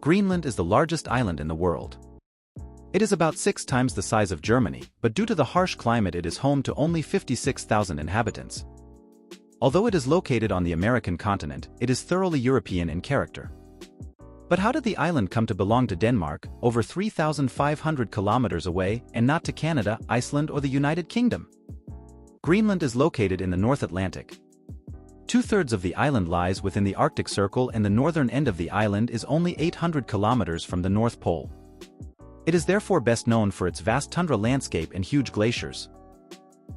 Greenland is the largest island in the world. It is about 6 times the size of Germany, but due to the harsh climate it is home to only 56,000 inhabitants. Although it is located on the American continent, it is thoroughly European in character. But how did the island come to belong to Denmark, over 3,500 kilometers away, and not to Canada, Iceland or the United Kingdom? Greenland is located in the North Atlantic. 2/3 of the island lies within the Arctic Circle and the northern end of the island is only 800 kilometers from the North Pole. It is therefore best known for its vast tundra landscape and huge glaciers.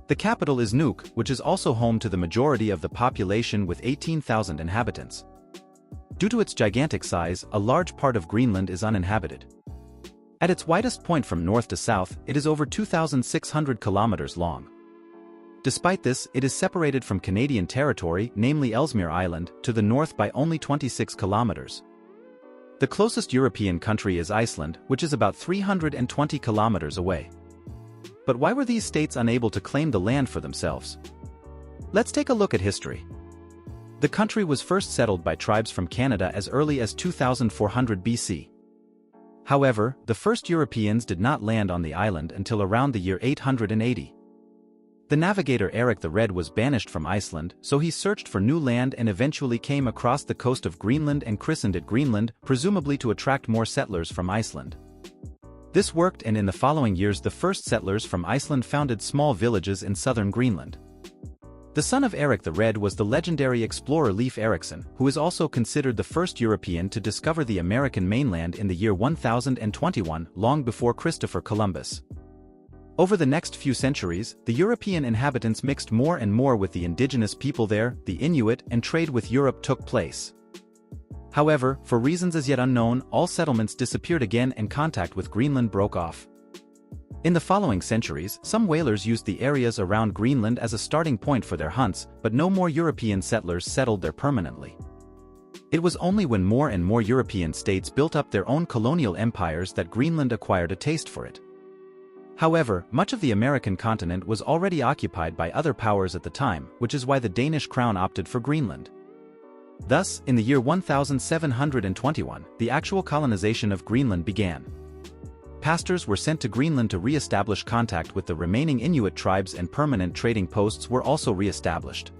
The capital is Nuuk, which is also home to the majority of the population with 18,000 inhabitants. Due to its gigantic size, a large part of Greenland is uninhabited. At its widest point from north to south, it is over 2,600 kilometers long. Despite this, it is separated from Canadian territory, namely Ellesmere Island, to the north by only 26 kilometers. The closest European country is Iceland, which is about 320 kilometers away. But why were these states unable to claim the land for themselves? Let's take a look at history. The country was first settled by tribes from Canada as early as 2400 BC. However, the first Europeans did not land on the island until around the year 880. The navigator Eric the Red was banished from Iceland, so he searched for new land and eventually came across the coast of Greenland and christened it Greenland, presumably to attract more settlers from Iceland. This worked, and in the following years the first settlers from Iceland founded small villages in southern Greenland. The son of Eric the Red was the legendary explorer Leif Erikson, who is also considered the first European to discover the American mainland in the year 1021, long before Christopher Columbus. Over the next few centuries, the European inhabitants mixed more and more with the indigenous people there, the Inuit, and trade with Europe took place. However, for reasons as yet unknown, all settlements disappeared again and contact with Greenland broke off. In the following centuries, some whalers used the areas around Greenland as a starting point for their hunts, but no more European settlers settled there permanently. It was only when more and more European states built up their own colonial empires that Greenland acquired a taste for it. However, much of the American continent was already occupied by other powers at the time, which is why the Danish crown opted for Greenland. Thus, in the year 1721, the actual colonization of Greenland began. Pastors were sent to Greenland to re-establish contact with the remaining Inuit tribes and permanent trading posts were also re-established.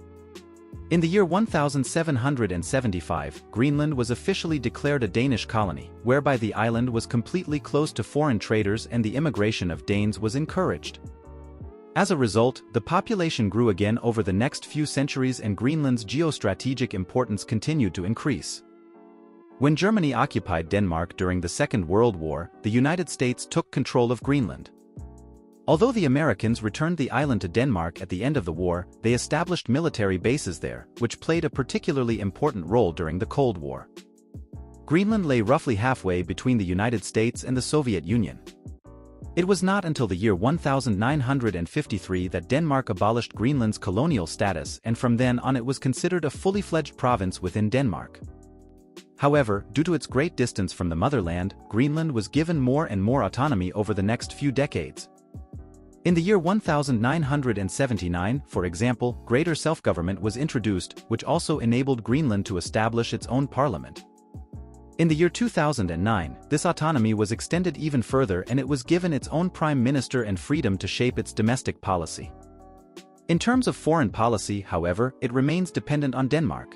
In the year 1775, Greenland was officially declared a Danish colony, whereby the island was completely closed to foreign traders and the immigration of Danes was encouraged. As a result, the population grew again over the next few centuries and Greenland's geostrategic importance continued to increase. When Germany occupied Denmark during the Second World War, the United States took control of Greenland. Although the Americans returned the island to Denmark at the end of the war, they established military bases there, which played a particularly important role during the Cold War. Greenland lay roughly halfway between the United States and the Soviet Union. It was not until the year 1953 that Denmark abolished Greenland's colonial status, and from then on it was considered a fully fledged province within Denmark. However, due to its great distance from the motherland, Greenland was given more and more autonomy over the next few decades. In the year 1979, for example, greater self-government was introduced, which also enabled Greenland to establish its own parliament. In the year 2009, this autonomy was extended even further and it was given its own prime minister and freedom to shape its domestic policy. In terms of foreign policy, however, it remains dependent on Denmark.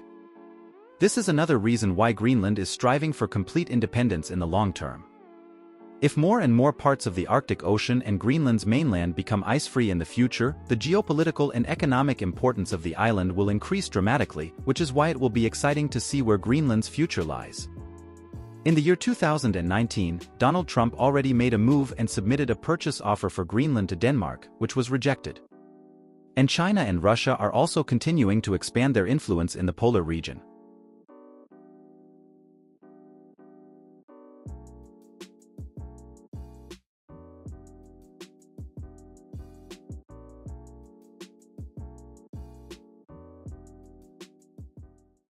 This is another reason why Greenland is striving for complete independence in the long term. If more and more parts of the Arctic Ocean and Greenland's mainland become ice-free in the future, the geopolitical and economic importance of the island will increase dramatically, which is why it will be exciting to see where Greenland's future lies. In the year 2019, Donald Trump already made a move and submitted a purchase offer for Greenland to Denmark, which was rejected. And China and Russia are also continuing to expand their influence in the polar region.